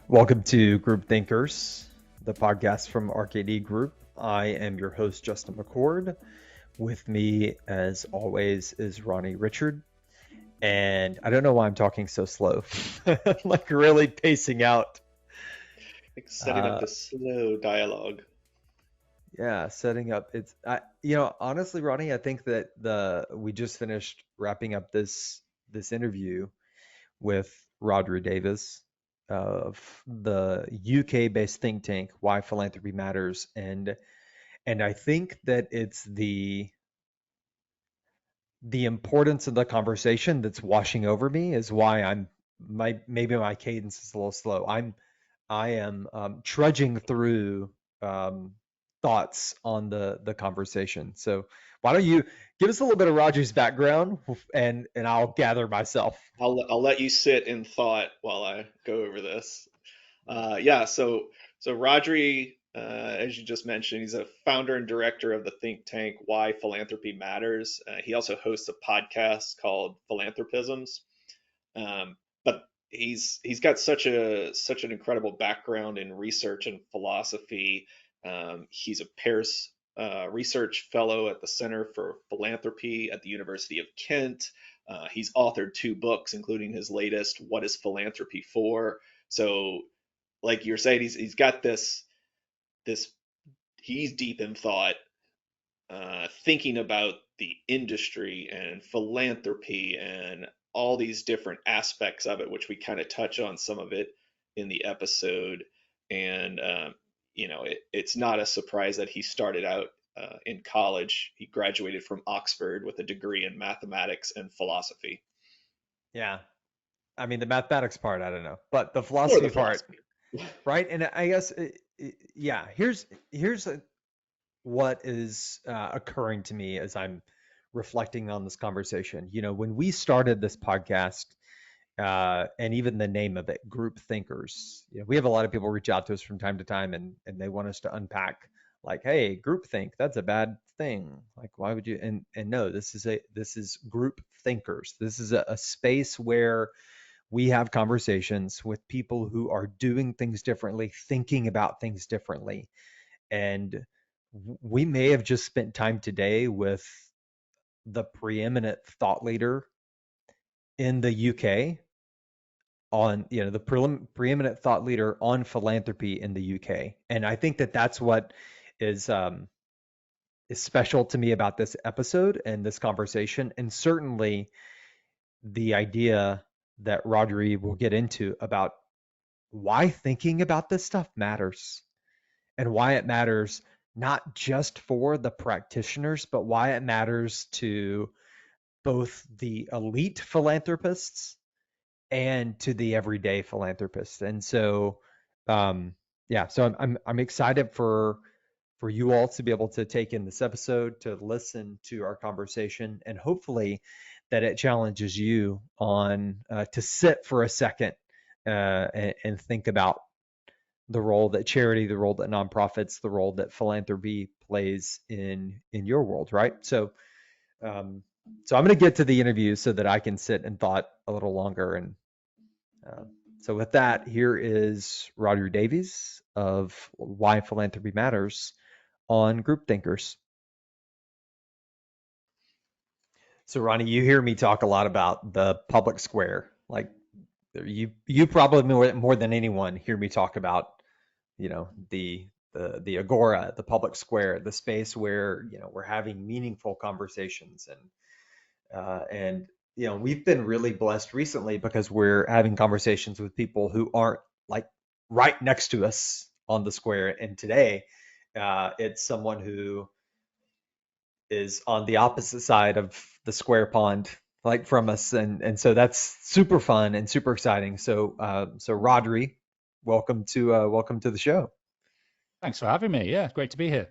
Welcome to Group Thinkers, the podcast from RKD Group. I am your host, Justin McCord. With me, as always, is Ronnie Richard. And I don't know why I'm talking so slow, like really pacing out. Like setting up Uh, the slow dialogue. yeah, setting up. Honestly, Ronnie, I think that we just finished wrapping up this interview with Rhodri Davies of the UK-based think tank, Why Philanthropy Matters, and I think that it's the importance of the conversation that's washing over me is why maybe my cadence is a little slow. I am trudging through um, thoughts on the conversation. So why don't you give us a little bit of Roger's background and I'll gather myself. I'll let you sit in thought while I go over this. Yeah, so Rhodri, as you just mentioned, he's a founder and director of the think tank Why Philanthropy Matters. He also hosts a podcast called Philanthropisms. But he's got such an incredible background in research and philosophy. He's a Pearce Research Fellow at the Center for Philanthropy at the University of Kent. He's authored two books, including his latest, "What is Philanthropy For?" So, like you're saying, he's got this he's deep in thought, thinking about the industry and philanthropy and all these different aspects of it, which we kind of touch on some of it in the episode. And, it's not a surprise that he started out in college. He graduated from Oxford with a degree in mathematics and philosophy, Yeah, I mean the mathematics part, I don't know, but the or the philosophy part, philosophy. right? And I guess, yeah. Here's what is occurring to me as I'm reflecting on this conversation. You know, when we started this podcast, and even the name of it, Group Thinkers, we have a lot of people reach out to us from time to time, and they want us to unpack, like, hey, group think, that's a bad thing. Like, why would you? And no, this is Group Thinkers. This is a space where we have conversations with people who are doing things differently, thinking about things differently. And we may have just spent time today with the preeminent thought leader in the UK on, the preeminent thought leader on philanthropy in the UK. And I think that that's what is is special to me about this episode and this conversation, and certainly the idea that Rodri will get into about why thinking about this stuff matters and why it matters not just for the practitioners, but why it matters to both the elite philanthropists and to the everyday philanthropist. And so, yeah, so I'm excited for you all to be able to take in this episode, to listen to our conversation, and hopefully that it challenges you on to sit for a second and think about the role that charity, the role that nonprofits, the role that philanthropy plays in your world, right? Um, so I'm going to get to the interview so that I can sit and thought a little longer. And uh, so with that, here is Rhodri Davies of Why Philanthropy Matters on Group Thinkers. So Ronnie, you hear me talk a lot about the public square. Like you probably more than anyone hear me talk about, the agora, the public square, the space where, we're having meaningful conversations. And we've been really blessed recently because we're having conversations with people who aren't like right next to us on the square. And today, it's someone who is on the opposite side of the square pond, like from us, and so that's super fun and super exciting. So Rodri, welcome to the show. Thanks for having me. Yeah, great to be here.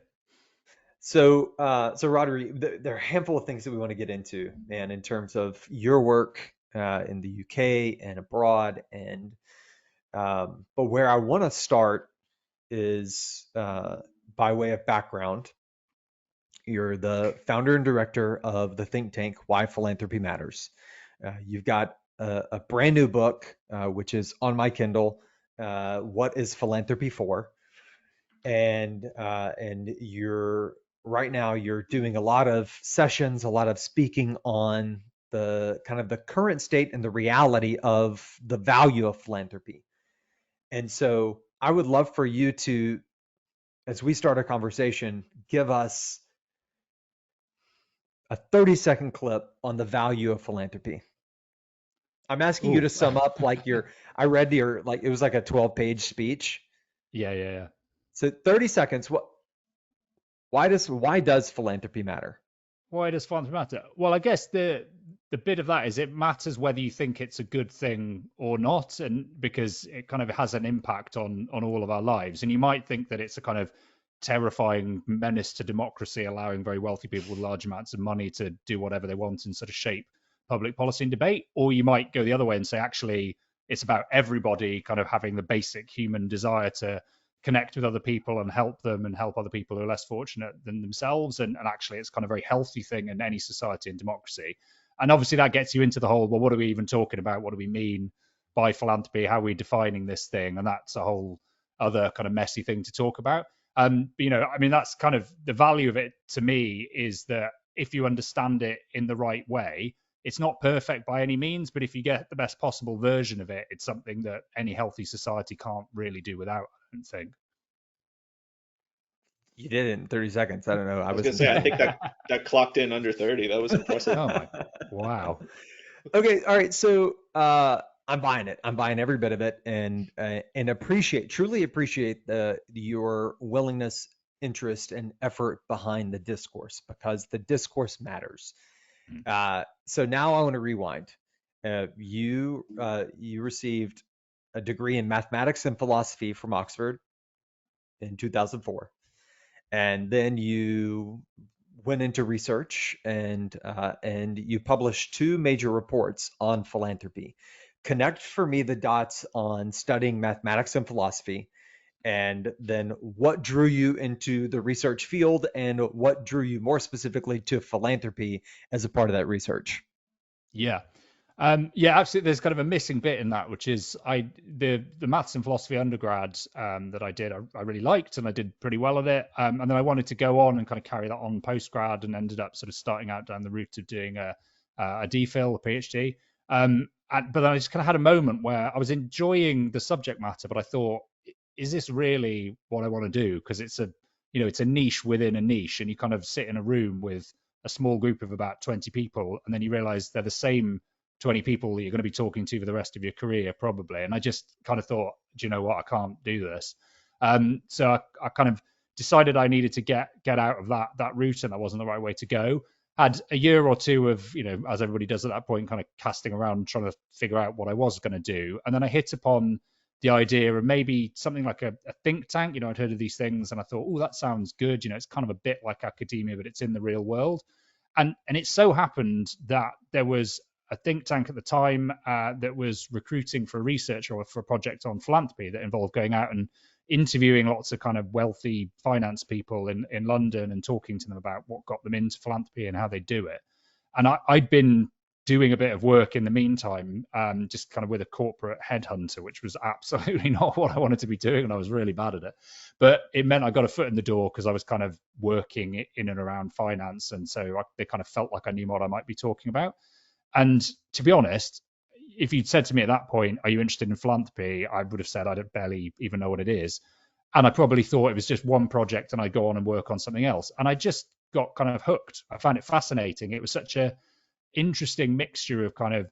So Rodri, there are a handful of things that we want to get into, man, in terms of your work in the UK and abroad, and but where I want to start is by way of background. You're the founder and director of the think tank Why Philanthropy Matters. You've got a brand new book, which is on my Kindle, what is philanthropy for, and you're right now you're doing a lot of sessions, a lot of speaking on the kind of the current state and the reality of the value of philanthropy. And so I would love for you to, as we start a conversation, give us a 30-second clip on the value of philanthropy. I'm asking you to Ooh. sum up like I read your, like, it was like a 12-page speech. Yeah. So 30 seconds. Why does philanthropy matter? Why does philanthropy matter? Well, I guess the bit of that is it matters whether you think it's a good thing or not, and because it kind of has an impact on all of our lives. And you might think that it's a kind of terrifying menace to democracy, allowing very wealthy people with large amounts of money to do whatever they want and sort of shape public policy and debate. Or you might go the other way and say, actually, it's about everybody kind of having the basic human desire to connect with other people and help them and help other people who are less fortunate than themselves. And actually, it's kind of a very healthy thing in any society and democracy. And obviously, that gets you into the whole, well, what are we even talking about? What do we mean by philanthropy? How are we defining this thing? And that's a whole other kind of messy thing to talk about. I mean, that's kind of the value of it to me is that if you understand it in the right way, it's not perfect by any means, but if you get the best possible version of it, it's something that any healthy society can't really do without, I don't think. You did it in 30 seconds. I don't know. I I was gonna was say, I think that clocked in under 30. That was impressive. Oh my, wow. Okay, all right. So I'm buying it. I'm buying every bit of it, and truly appreciate your willingness, interest, and effort behind the discourse because the discourse matters. Mm. So now I want to rewind. You received a degree in mathematics and philosophy from Oxford in 2004, and then you went into research and you published two major reports on philanthropy. Connect for me the dots on studying mathematics and philosophy, and then what drew you into the research field and what drew you more specifically to philanthropy as a part of that research. Yeah. Yeah, absolutely. There's kind of a missing bit in that, which is the maths and philosophy undergrad that I did, I really liked and I did pretty well at it. And then I wanted to go on and kind of carry that on postgrad and ended up sort of starting out down the route of doing a DPhil, a PhD. But then I just kind of had a moment where I was enjoying the subject matter, but I thought, is this really what I want to do? Because it's a niche within a niche, and you kind of sit in a room with a small group of about 20 people, and then you realize they're the same 20 people that you're going to be talking to for the rest of your career, probably. And I just kind of thought, do you know what? I can't do this. So I kind of decided I needed to get out of that route, and that wasn't the right way to go. Had a year or two of, as everybody does at that point, kind of casting around, trying to figure out what I was going to do. And then I hit upon the idea of maybe something like a think tank. I'd heard of these things and I thought, oh, that sounds good. It's kind of a bit like academia, but it's in the real world. And it so happened that there was a think tank at the time that was recruiting for a research or for a project on philanthropy that involved going out and interviewing lots of kind of wealthy finance people in London and talking to them about what got them into philanthropy and how they do it. And I'd been doing a bit of work in the meantime, just kind of with a corporate headhunter, which was absolutely not what I wanted to be doing, and I was really bad at it. But it meant I got a foot in the door because I was kind of working in and around finance, and so they kind of felt like I knew what I might be talking about. And to be honest, if you'd said to me at that point, are you interested in philanthropy? I would have said I don't barely even know what it is. And I probably thought it was just one project and I'd go on and work on something else. And I just got kind of hooked. I found it fascinating. It was such a interesting mixture of kind of,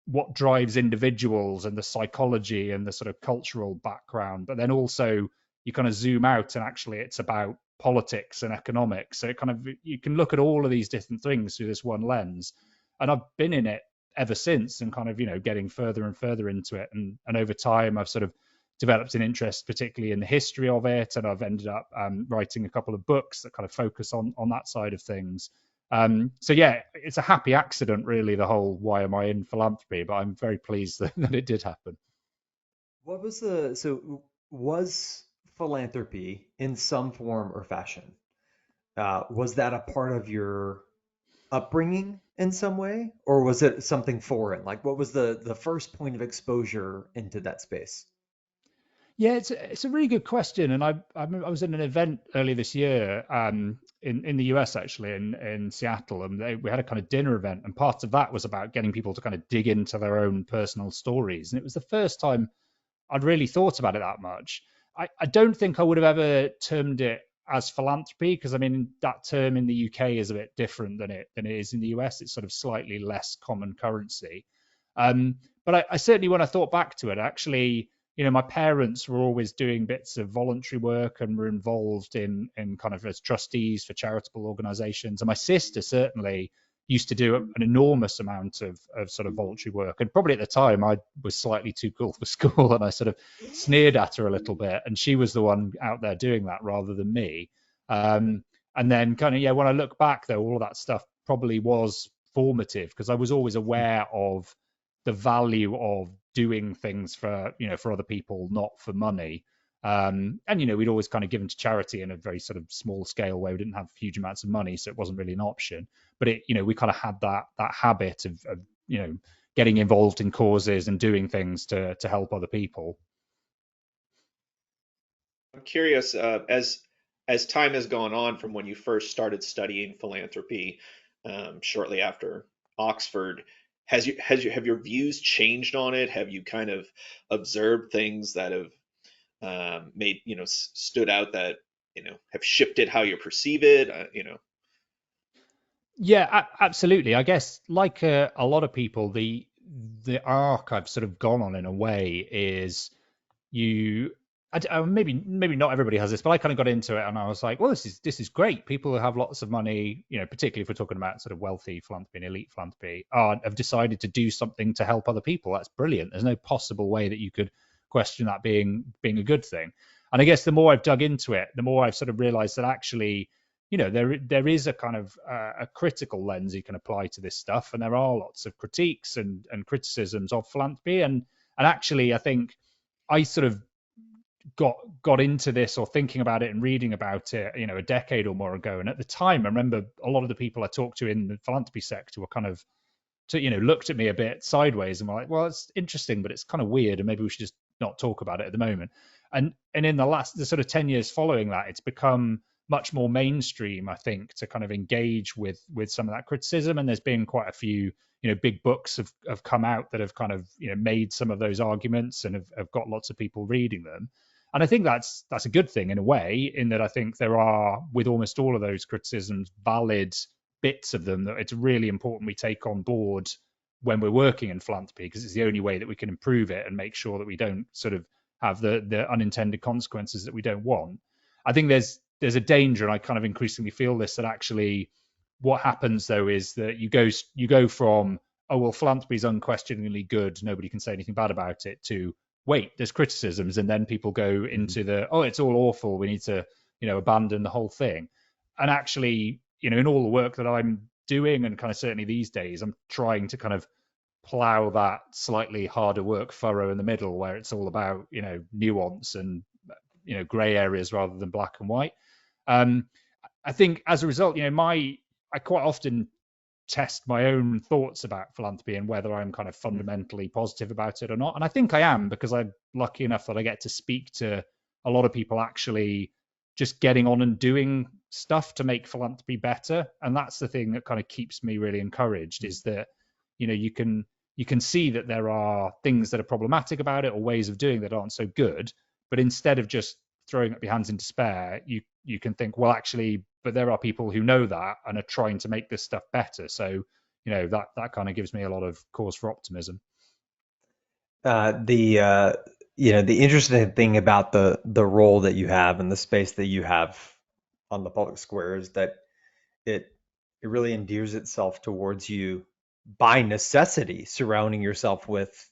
what drives individuals and the psychology and the sort of cultural background. But then also you kind of zoom out and actually it's about politics and economics. So it kind of, you can look at all of these different things through this one lens. And I've been in it ever since and kind of, getting further and further into it. And over time, I've sort of developed an interest, particularly in the history of it. And I've ended up writing a couple of books that kind of focus on that side of things. So yeah, it's a happy accident, really, the whole why am I in philanthropy, but I'm very pleased that it did happen. Was philanthropy in some form or fashion? Was that a part of your upbringing in some way, or was it something foreign? Like, what was the first point of exposure into that space? Yeah, it's a really good question, and I was in an event earlier this year, in the US actually, in Seattle, and we had a kind of dinner event, and part of that was about getting people to kind of dig into their own personal stories, and it was the first time I'd really thought about it that much. I don't think I would have ever termed it as philanthropy, because I mean that term in the UK is a bit different than it is in the US. It's sort of slightly less common currency. But I certainly, when I thought back to it, actually, my parents were always doing bits of voluntary work and were involved in kind of as trustees for charitable organisations. And my sister certainly used to do an enormous amount of sort of voluntary work. And probably at the time I was slightly too cool for school and I sort of sneered at her a little bit. And she was the one out there doing that rather than me. And then kind of, yeah, when I look back though, all of that stuff probably was formative because I was always aware of the value of doing things for other people, not for money. And we'd always kind of given to charity in a very sort of small scale where we didn't have huge amounts of money, so it wasn't really an option. But we kind of had that habit of getting involved in causes and doing things to help other people. I'm curious, as time has gone on from when you first started studying philanthropy, shortly after Oxford, have your views changed on it? Have you kind of observed things that have made stood out that have shifted how you perceive it? Yeah, absolutely. I guess like a lot of people, the arc I've sort of gone on in a way is you maybe not everybody has this, but I kind of got into it and I was like, well, this is great. People who have lots of money, particularly if we're talking about sort of wealthy philanthropy and elite philanthropy, have decided to do something to help other people. That's brilliant. There's no possible way that you could question that being a good thing. And I guess the more I've dug into it, the more I've sort of realized that actually, there is a kind of a critical lens you can apply to this stuff, and there are lots of critiques and criticisms of philanthropy, and actually I think I sort of got into this or thinking about it and reading about it, a decade or more ago. And at the time, I remember a lot of the people I talked to in the philanthropy sector were kind of, looked at me a bit sideways and were like, well, it's interesting, but it's kind of weird, and maybe we should just not talk about it at the moment. And in the sort of 10 years following that, it's become much more mainstream, I think, to kind of engage with some of that criticism. And there's been quite a few, big books have come out that have kind of, made some of those arguments and have got lots of people reading them. And I think that's a good thing in a way, in that I think there are, with almost all of those criticisms, valid bits of them that it's really important we take on board when we're working in philanthropy, because it's the only way that we can improve it and make sure that we don't sort of have the unintended consequences that we don't want. I think there's a danger, and I kind of increasingly feel this, that actually what happens though is that you go from, oh well, philanthropy is unquestioningly good, nobody can say anything bad about it, to wait, there's criticisms, and then people go into it's all awful, we need to abandon the whole thing. And actually, in all the work that I'm doing, and kind of certainly these days, I'm trying to kind of plow that slightly harder work furrow in the middle, where it's all about nuance and gray areas rather than black and white. I think as a result, I quite often test my own thoughts about philanthropy and whether I'm kind of fundamentally positive about it or not. And I think I am, because I'm lucky enough that I get to speak to a lot of people actually just getting on and doing stuff to make philanthropy better. And that's the thing that kind of keeps me really encouraged, is that, you can see that there are things that are problematic about it, or ways of doing that aren't so good. But instead of just throwing up your hands in despair, you can think, well, actually, but there are people who know that and are trying to make this stuff better. So, that kind of gives me a lot of cause for optimism. The interesting thing about the role that you have and the space that you have on the public square is that it really endears itself towards you by necessity, surrounding yourself with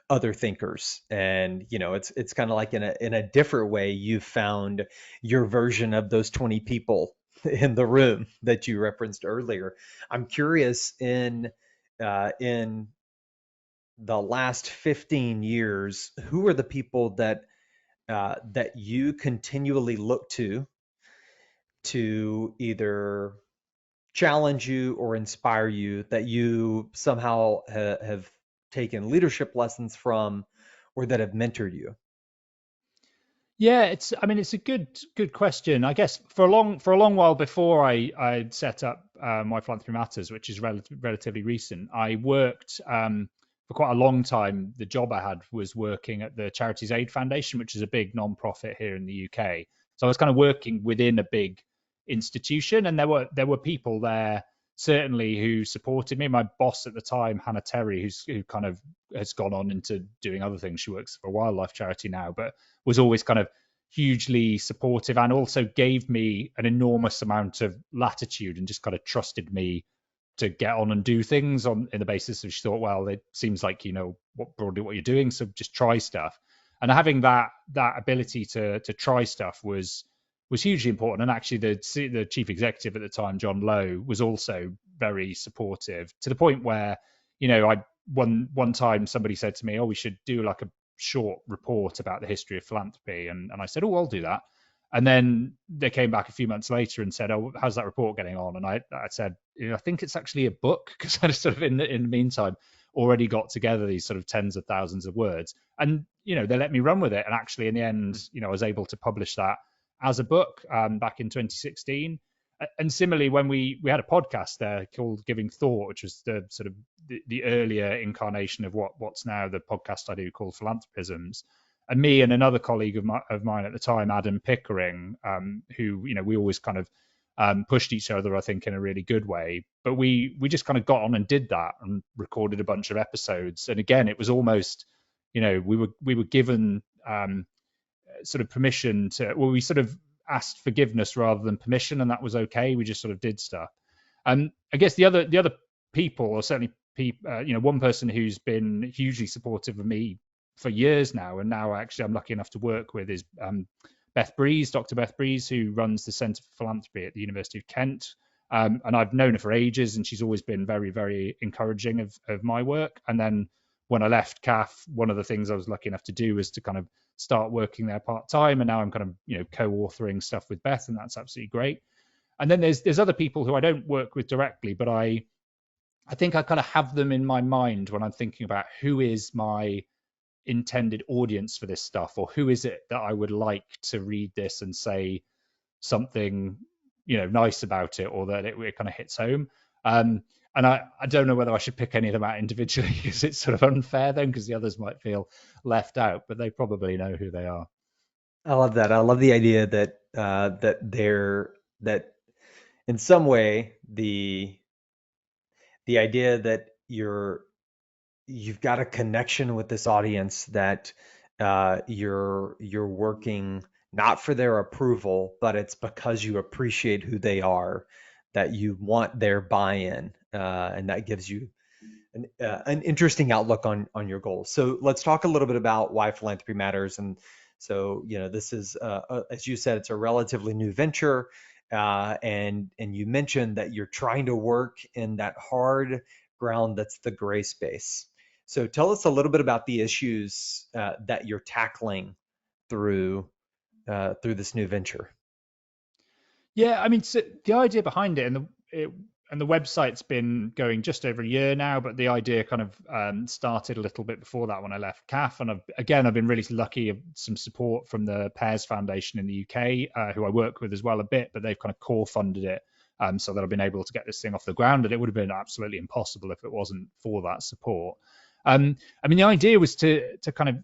other thinkers. And it's kind of like in a different way you've found your version of those 20 people in the room that you referenced earlier. I'm curious, in the last 15 years, who are the people that you continually look to either challenge you or inspire you, that you somehow have taken leadership lessons from, or that have mentored you? Yeah, I mean, it's a good question. I guess for a long while before I set up my Philanthropy Matters, which is relatively recent, I worked for quite a long time. The job I had was working at the Charities Aid Foundation, which is a big non-profit here in the UK. So I was kind of working within a big institution, and there were people there certainly who supported me. My boss at the time, Hannah Terry, who kind of has gone on into doing other things. She works for a wildlife charity now, but was always kind of hugely supportive and also gave me an enormous amount of latitude and just kind of trusted me to get on and do things on in the basis of she thought, well, it seems like you know broadly what you're doing, so just try stuff. And having that ability to try stuff was hugely important. And actually, the chief executive at the time, John Lowe, was also very supportive to the point where, you know, one time somebody said to me, "Oh, we should do like a short report about the history of philanthropy," and I said, "Oh, I'll do that." And then they came back a few months later and said, "Oh, how's that report getting on?" And I said, you know, "I think it's actually a book," because I sort of in the meantime already got together these sort of tens of thousands of words. And you know, they let me run with it. And actually, in the end, you know, I was able to publish that as a book back in 2016. And similarly, when we had a podcast there called Giving Thought, which was the sort of the earlier incarnation of what's now the podcast I do called Philanthropisms. And me and another colleague of mine at the time, Adam Pickering, who, you know, we always kind of pushed each other, I think, in a really good way. But we just kind of got on and did that and recorded a bunch of episodes. And again, it was almost, you know, we were given sort of permission to, well, we sort of asked forgiveness rather than permission, and that was okay. We just sort of did stuff. I guess the other people, or certainly people, you know, one person who's been hugely supportive of me for years now, and now actually I'm lucky enough to work with, is Beth Breeze, Dr. Beth Breeze, who runs the Centre for Philanthropy at the University of Kent. And I've known her for ages, and she's always been very, very encouraging of my work. And then when I left CAF, one of the things I was lucky enough to do was to kind of start working there part time, and now I'm kind of, you know, co-authoring stuff with Beth, and that's absolutely great. And then there's other people who I don't work with directly, but I think I kind of have them in my mind when I'm thinking about who is my intended audience for this stuff, or who is it that I would like to read this and say something, you know, nice about it, or that it kind of hits home. And I don't know whether I should pick any of them out individually, because it's sort of unfair then, because the others might feel left out, but they probably know who they are. I love that. I love the idea that that in some way the idea that you've got a connection with this audience, that you're working not for their approval, but it's because you appreciate who they are, that you want their buy-in, and that gives you an interesting outlook on your goals. So let's talk a little bit about why Philanthropy Matters. And so, you know, this is, as you said, it's a relatively new venture, and you mentioned that you're trying to work in that hard ground that's the gray space. So tell us a little bit about the issues that you're tackling through this new venture. Yeah, I mean, so the idea behind it, and the website's been going just over a year now, but the idea kind of started a little bit before that when I left CAF. And I've been really lucky of some support from the Pears Foundation in the UK, who I work with as well a bit, but they've kind of core funded it, so that I've been able to get this thing off the ground. And it would have been absolutely impossible if it wasn't for that support. I mean, the idea was to kind of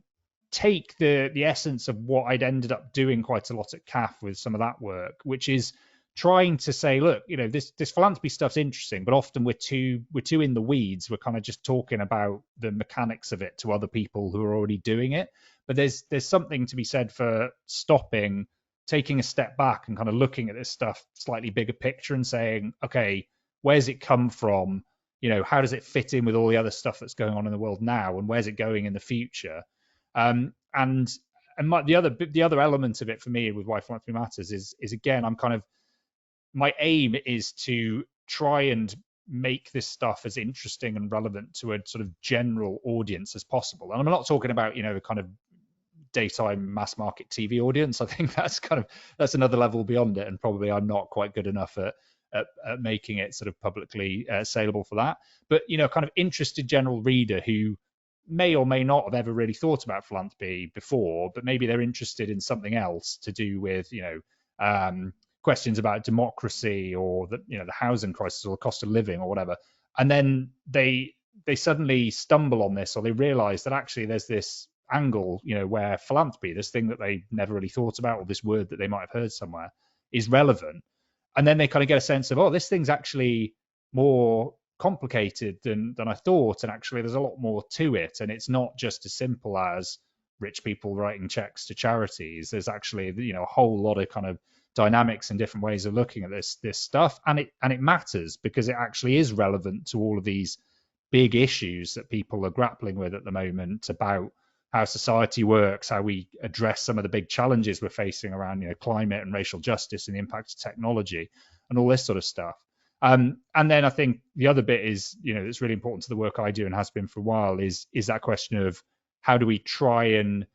take the essence of what I'd ended up doing quite a lot at CAF with some of that work, which is trying to say, look, you know, this philanthropy stuff's interesting, but often we're too in the weeds. We're kind of just talking about the mechanics of it to other people who are already doing it. But there's something to be said for stopping, taking a step back, and kind of looking at this stuff slightly bigger picture and saying, okay, where's it come from? You know, how does it fit in with all the other stuff that's going on in the world now, and where's it going in the future? And the other element of it for me with why Philanthropy Matters is again, my aim is to try and make this stuff as interesting and relevant to a sort of general audience as possible. And I'm not talking about, you know, the kind of daytime mass market TV audience. I think that's another level beyond it, and probably I'm not quite good enough at making it sort of publicly saleable for that. But, you know, kind of interested general reader who may or may not have ever really thought about philanthropy before, but maybe they're interested in something else to do with, questions about democracy or the housing crisis or the cost of living or whatever. And then they suddenly stumble on this, or they realize that actually there's this angle, where philanthropy, this thing that they never really thought about, or this word that they might have heard somewhere, is relevant. And then they kind of get a sense of, oh, this thing's actually more complicated than I thought, and actually there's a lot more to it, and it's not just as simple as rich people writing checks to charities. There's actually a whole lot of kind of dynamics and different ways of looking at this stuff, and it matters because it actually is relevant to all of these big issues that people are grappling with at the moment about how society works, how we address some of the big challenges we're facing around climate and racial justice and the impact of technology and all this sort of stuff. And then I think the other bit is, it's really important to the work I do and has been for a while, is that question of how do we try and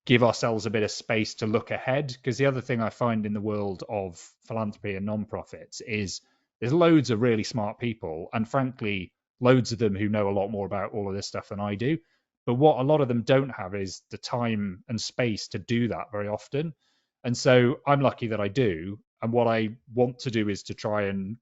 give ourselves a bit of space to look ahead? Because the other thing I find in the world of philanthropy and nonprofits is there's loads of really smart people, and frankly, loads of them who know a lot more about all of this stuff than I do. But what a lot of them don't have is the time and space to do that very often. And so I'm lucky that I do. And what I want to do is to try and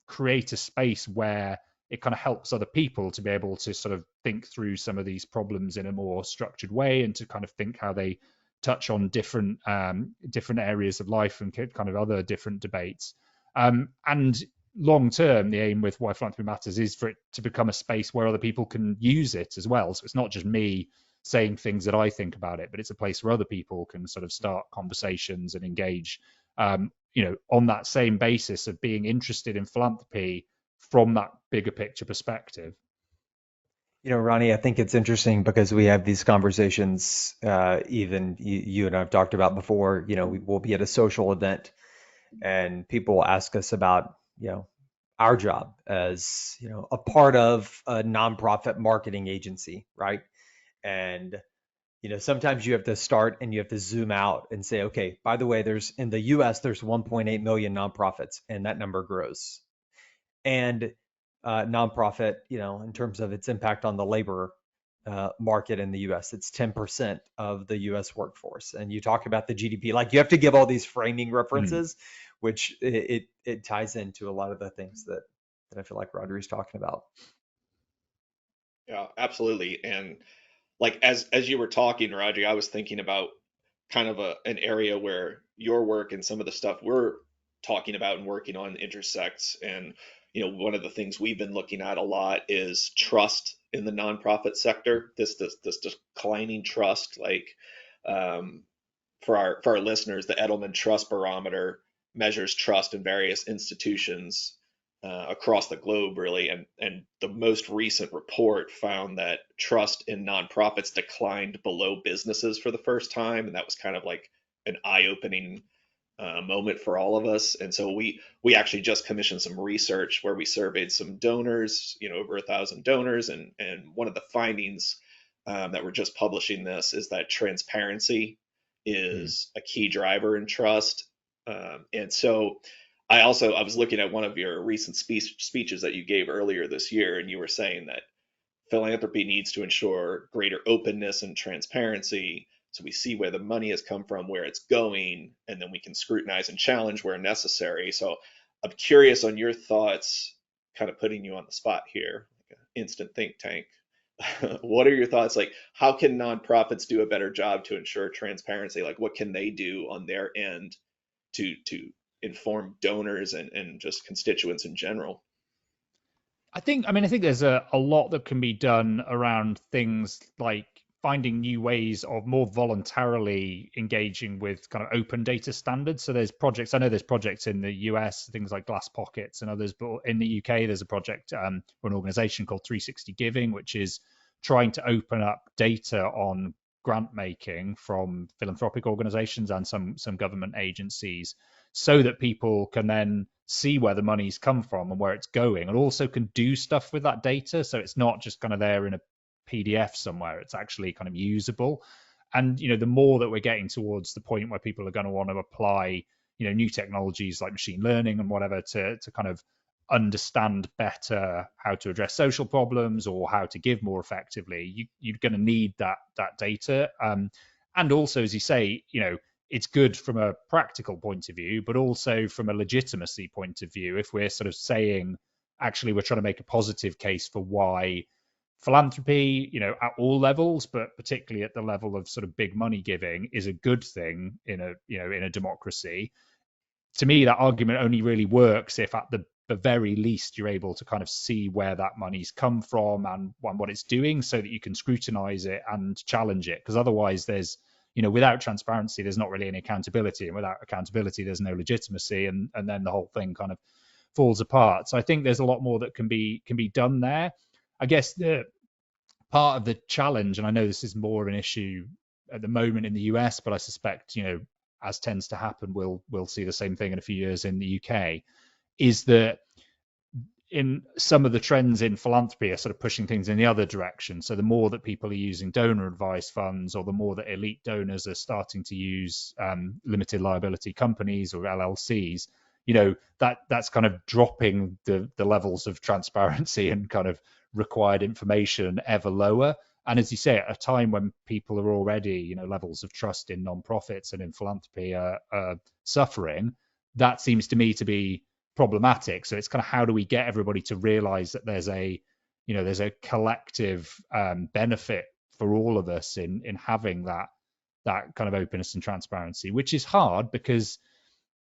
create a space where it kind of helps other people to be able to sort of think through some of these problems in a more structured way, and to kind of think how they touch on different areas of life and kind of other different debates. And long term, the aim with Why Philanthropy Matters is for it to become a space where other people can use it as well. So it's not just me saying things that I think about it, but it's a place where other people can sort of start conversations and engage, on that same basis of being interested in philanthropy from that bigger picture perspective. Ronnie, I think it's interesting because we have these conversations, even you and I've talked about before. We will be at a social event and people ask us about, our job as, a part of a nonprofit marketing agency, right? And, sometimes you have to start and you have to zoom out and say, okay, by the way, in the US, there's 1.8 million nonprofits, and that number grows. And nonprofit, in terms of its impact on the labor market in the US, it's 10% of the US workforce. And you talk about the GDP, like you have to give all these framing references, which it ties into a lot of the things that I feel like Rhodri's talking about. Yeah, absolutely. And like as you were talking, Rhodri, I was thinking about kind of an area where your work and some of the stuff we're talking about and working on intersects. And one of the things we've been looking at a lot is trust in the nonprofit sector. This declining trust. Like for our listeners, the Edelman Trust Barometer measures trust in various institutions across the globe, really. And the most recent report found that trust in nonprofits declined below businesses for the first time. And that was kind of like an eye-opening moment for all of us. And so we actually just commissioned some research where we surveyed some donors, over 1,000 donors. And one of the findings that we're just publishing this is that transparency is a key driver in trust. And so I was looking at one of your recent speeches that you gave earlier this year, and you were saying that philanthropy needs to ensure greater openness and transparency, so we see where the money has come from, where it's going, and then we can scrutinize and challenge where necessary. So I'm curious on your thoughts, kind of putting you on the spot here, like an instant think tank. What are your thoughts? Like, how can nonprofits do a better job to ensure transparency? Like, what can they do on their end to inform donors and just constituents in general? I think there's a lot that can be done around things like finding new ways of more voluntarily engaging with kind of open data standards. So there's projects, I know there's projects in the US, things like Glass Pockets and others, but in the UK, there's a project for an organization called 360 Giving, which is trying to open up data on grant making from philanthropic organizations and some government agencies, so that people can then see where the money's come from and where it's going, and also can do stuff with that data. So it's not just kind of there in a PDF somewhere, it's actually kind of usable. And the more that we're getting towards the point where people are going to want to apply new technologies like machine learning and whatever to kind of understand better how to address social problems or how to give more effectively, you're going to need that data. And also, as you say, it's good from a practical point of view, but also from a legitimacy point of view. If we're sort of saying, actually, we're trying to make a positive case for why philanthropy, at all levels, but particularly at the level of sort of big money giving, is a good thing in a democracy. To me, that argument only really works if at the very least you're able to kind of see where that money's come from and what it's doing, so that you can scrutinize it and challenge it. Because otherwise there's, without transparency, there's not really any accountability, and without accountability, there's no legitimacy, and then the whole thing kind of falls apart. So I think there's a lot more that can be done there. I guess the part of the challenge, and I know this is more of an issue at the moment in the US, but I suspect, as tends to happen, we'll see the same thing in a few years in the UK, is that in some of the trends in philanthropy are sort of pushing things in the other direction. So the more that people are using donor advised funds, or the more that elite donors are starting to use limited liability companies or LLCs, that's kind of dropping the levels of transparency and kind of required information ever lower. And as you say, at a time when people are already, levels of trust in nonprofits and in philanthropy are suffering, that seems to me to be problematic. So it's kind of, how do we get everybody to realize that there's a collective benefit for all of us in having that kind of openness and transparency, which is hard, because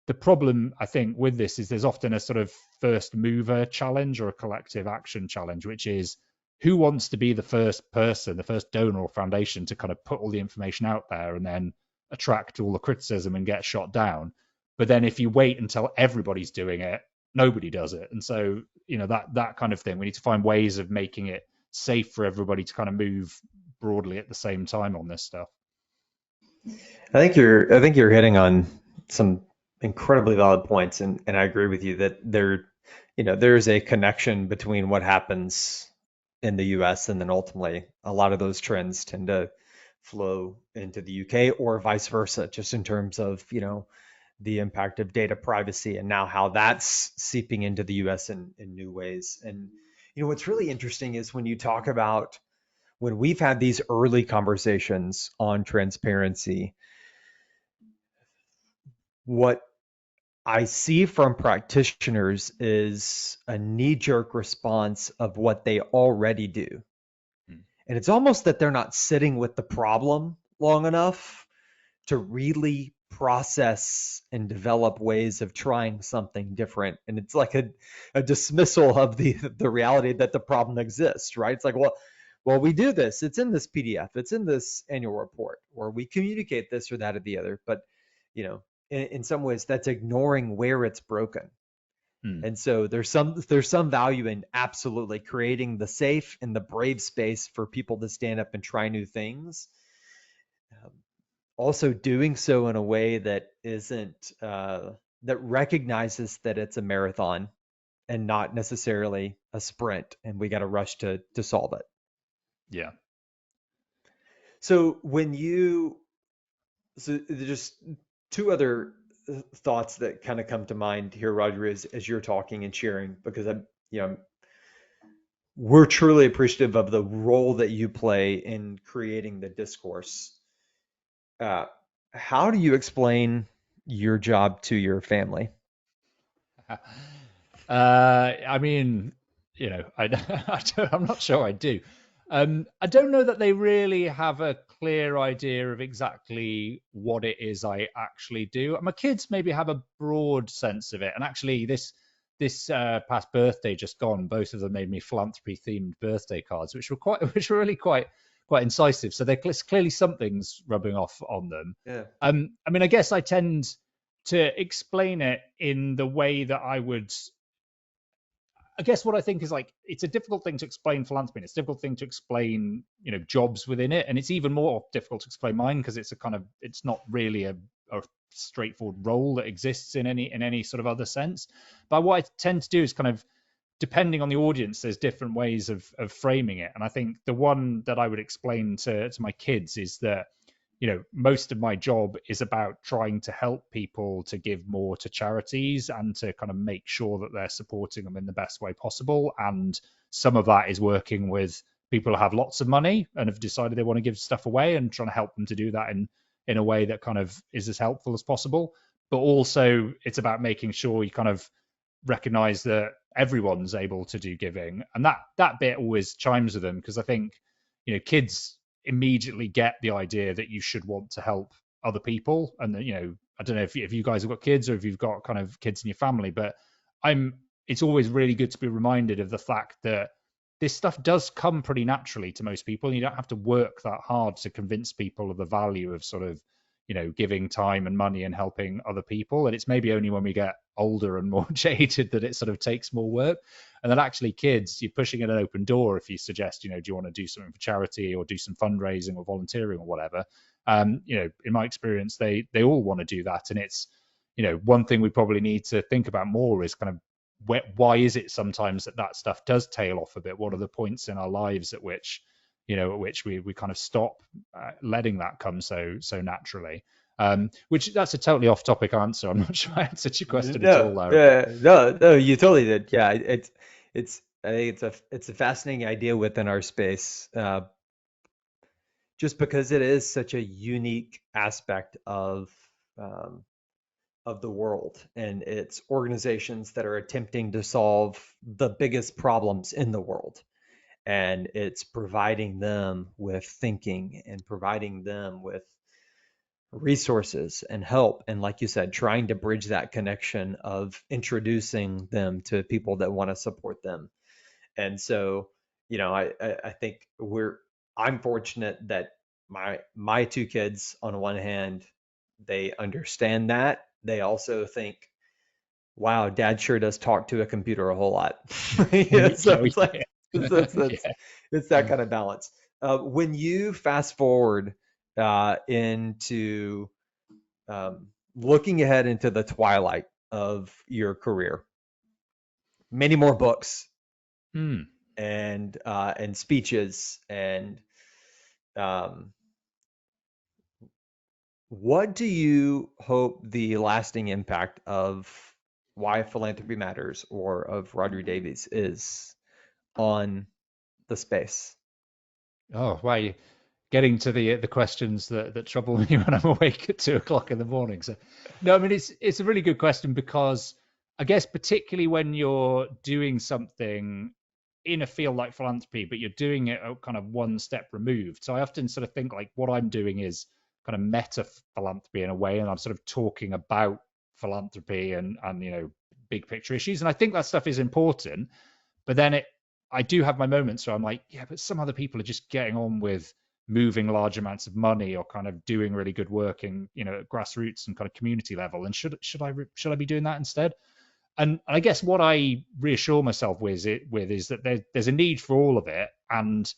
the problem, I think, with this is there's often a sort of first mover challenge or a collective action challenge, which is, who wants to be the first person, the first donor or foundation to kind of put all the information out there and then attract all the criticism and get shot down. But then if you wait until everybody's doing it, nobody does it. And so, that kind of thing, we need to find ways of making it safe for everybody to kind of move broadly at the same time on this stuff. I think you're hitting on some incredibly valid points, and I agree with you that there's a connection between what happens in the US, and then ultimately a lot of those trends tend to flow into the UK, or vice versa, just in terms of the impact of data privacy and now how that's seeping into the US in new ways. And what's really interesting is when you talk about, when we've had these early conversations on transparency, what I see from practitioners is a knee-jerk response of what they already do. And it's almost that they're not sitting with the problem long enough to really process and develop ways of trying something different. And it's like a dismissal of the reality that the problem exists, right? It's like, well, we do this. It's in this PDF. It's in this annual report, or we communicate this or that or the other. But, in some ways, that's ignoring where it's broken. And so there's some value in absolutely creating the safe and the brave space for people to stand up and try new things. Also doing so in a way that isn't that recognizes that it's a marathon and not necessarily a sprint, and we got to rush to solve it. Yeah. So there's two other thoughts that kind of come to mind here, Roger, as you're talking and sharing, because we're truly appreciative of the role that you play in creating the discourse. How do you explain your job to your family? I mean, I'm not sure I do. I don't know that they really have a clear idea of exactly what it is I actually do. My kids maybe have a broad sense of it. And actually, this past birthday just gone, both of them made me philanthropy themed birthday cards, which were really quite incisive. So there's clearly something's rubbing off on them. Yeah. I mean, I guess I tend to explain it in the way that I guess what I think is, like, it's a difficult thing to explain philanthropy. It's a difficult thing to explain, jobs within it. And it's even more difficult to explain mine, because it's it's not really a straightforward role that exists in any sort of other sense. But what I tend to do is kind of, depending on the audience, there's different ways of framing it. And I think the one that I would explain to my kids is that, most of my job is about trying to help people to give more to charities and to kind of make sure that they're supporting them in the best way possible. And some of that is working with people who have lots of money and have decided they want to give stuff away and trying to help them to do that in a way that kind of is as helpful as possible. But also it's about making sure you kind of recognize that everyone's able to do giving. And that bit always chimes with them, because I think, kids immediately get the idea that you should want to help other people. And that, I don't know if you guys have got kids or if you've got kind of kids in your family, but it's always really good to be reminded of the fact that this stuff does come pretty naturally to most people, and you don't have to work that hard to convince people of the value of sort of, giving time and money and helping other people. And it's maybe only when we get older and more jaded that it sort of takes more work. And then actually kids, you're pushing at an open door if you suggest, do you want to do something for charity or do some fundraising or volunteering or whatever? In my experience, they all want to do that. And it's, one thing we probably need to think about more is kind of why is it sometimes that stuff does tail off a bit? What are the points in our lives at which we kind of stop letting that come so naturally? Which that's a totally off-topic answer. I'm not sure I answered your question at all, Larry. No, you totally did. Yeah, I think it's a fascinating idea within our space, just because it is such a unique aspect of the world, and it's organizations that are attempting to solve the biggest problems in the world. And it's providing them with thinking and providing them with resources and help. And like you said, trying to bridge that connection of introducing them to people that want to support them. And so, I think I'm fortunate that my two kids, on one hand, they understand that. They also think, wow, dad sure does talk to a computer a whole lot. So it's like, it's that kind of balance. When you fast forward into looking ahead into the twilight of your career, many more books and speeches, and what do you hope the lasting impact of Why Philanthropy Matters or of Rhodri Davies is on the space? Oh, wow. You're getting to the questions that trouble me when I'm awake at 2 o'clock in the morning. So, no, I mean, it's a really good question, because I guess particularly when you're doing something in a field like philanthropy, but you're doing it kind of one step removed. So I often sort of think like what I'm doing is kind of meta philanthropy in a way, and I'm sort of talking about philanthropy and big picture issues. And I think that stuff is important, but then I do have my moments where I'm like, yeah, but some other people are just getting on with moving large amounts of money or kind of doing really good work in, at grassroots and kind of community level. And should I be doing that instead? And I guess what I reassure myself with is that there's a need for all of it, and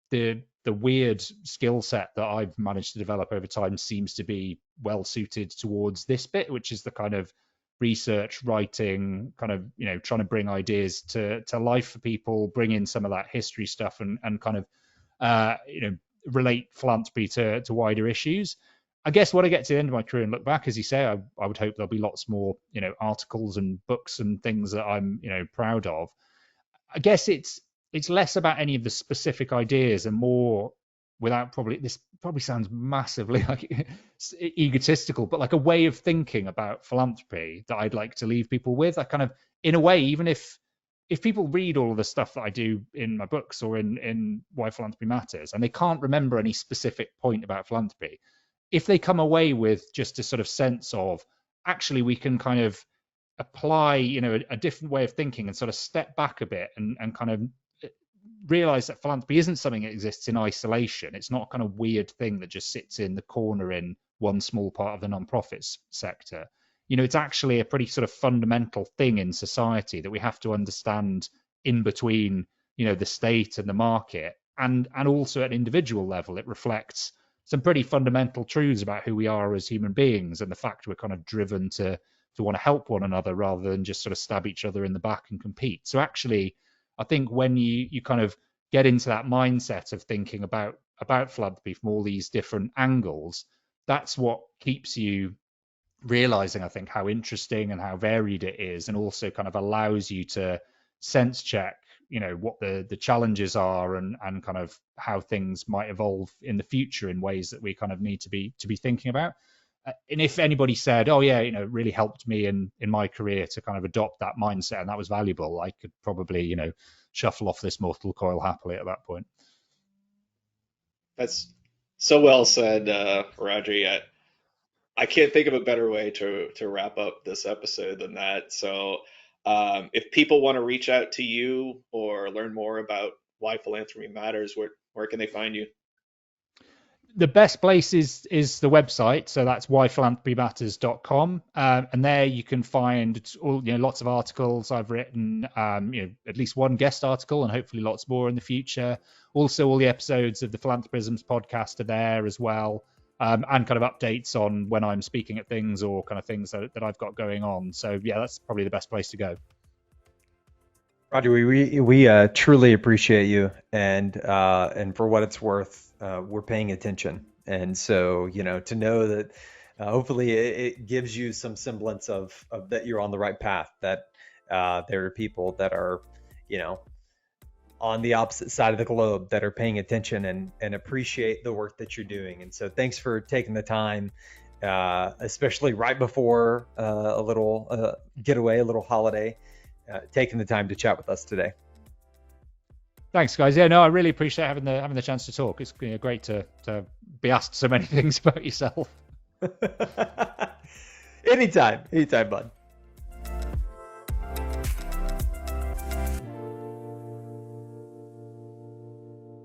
the weird skill set that I've managed to develop over time seems to be well suited towards this bit, which is the kind of research, writing, kind of trying to bring ideas to life for people, bring in some of that history stuff, and kind of relate philanthropy to wider issues. I guess when I get to the end of my career and look back, as you say, I would hope there'll be lots more articles and books and things that I'm proud of. I guess it's less about any of the specific ideas and more, this probably sounds massively like egotistical, but like a way of thinking about philanthropy that I'd like to leave people with. I kind of, in a way, even if people read all of the stuff that I do in my books or in Why Philanthropy Matters, and they can't remember any specific point about philanthropy, if they come away with just a sort of sense of, actually, we can kind of apply, a different way of thinking and sort of step back a bit and kind of realize that philanthropy isn't something that exists in isolation. It's not a kind of weird thing that just sits in the corner in one small part of the nonprofits sector. It's actually a pretty sort of fundamental thing in society that we have to understand in between, the state and the market, and also at an individual level. It reflects some pretty fundamental truths about who we are as human beings, and the fact we're kind of driven to want to help one another rather than just sort of stab each other in the back and compete. So actually, I think when you kind of get into that mindset of thinking about philanthropy from all these different angles, that's what keeps you realizing, I think, how interesting and how varied it is, and also kind of allows you to sense check, what the challenges are, and kind of how things might evolve in the future in ways that we kind of need to be thinking about. And if anybody said, oh yeah, it really helped me in my career to kind of adopt that mindset and that was valuable, I could probably, shuffle off this mortal coil happily at that point. That's so well said, Rhodri. I can't think of a better way to wrap up this episode than that. So, if people want to reach out to you or learn more about why philanthropy matters, where can they find you? The best place is the website, so that's whyphilanthropymatters.com, and there you can find all lots of articles I've written, at least one guest article, and hopefully lots more in the future. Also, all the episodes of the Philanthropisms podcast are there as well, and kind of updates on when I'm speaking at things or kind of things that I've got going on. So yeah, that's probably the best place to go. Roger, we truly appreciate you, and for what it's worth, we're paying attention, and so to know that hopefully it gives you some semblance of that you're on the right path. That there are people that are on the opposite side of the globe that are paying attention and appreciate the work that you're doing. And so thanks for taking the time, especially right before a little getaway, a little holiday. Taking the time to chat with us today. Thanks, guys. Yeah, no, I really appreciate having the chance to talk. It's great to be asked so many things about yourself. Anytime, bud.